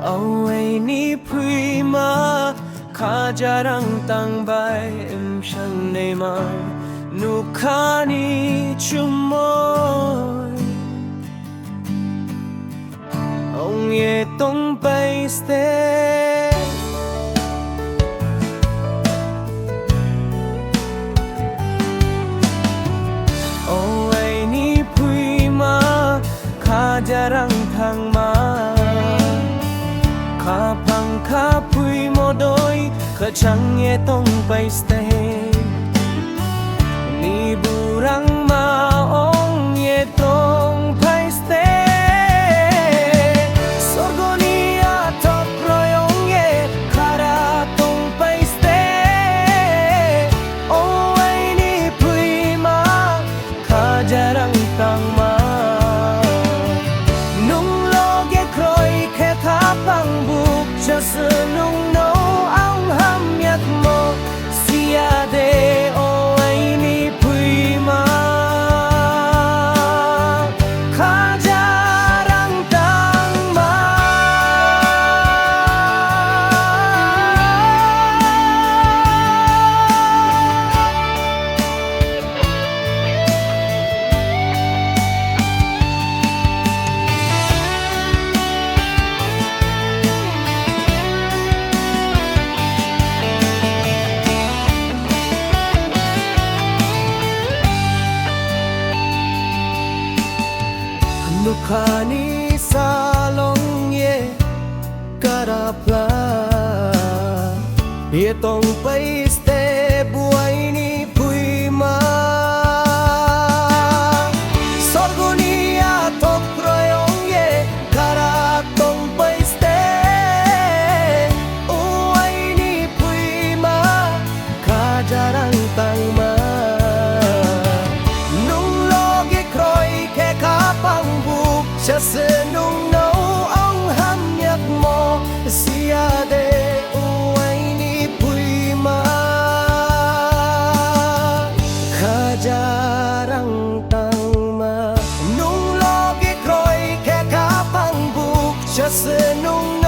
Away prima kajarang tangbay siyang neymar nukani chumoy Ông ye tông bay ste Away prima kajarang tangma Kapang kapuy mo doy Kachang etong paiste Ni burang maong etong paiste Sorgo ni atok royong ye Karatong paiste O ay ni puy ma Kajarang tangma Nung loge kroy ketapang Senung no ang hamyak mo siya de o ay ni puima kajarang tangma Nukani salong ye karapla Yetong paiste buhay ni puima Sorgo ni atok royong ye karatong paiste Uway ni puima kajarang tangma Nung logi kroy ke kapang Siya senung no ang hamyak mo siya de uway ni puima kajarang tangma Nung logi kroy ke kapang buk siya senung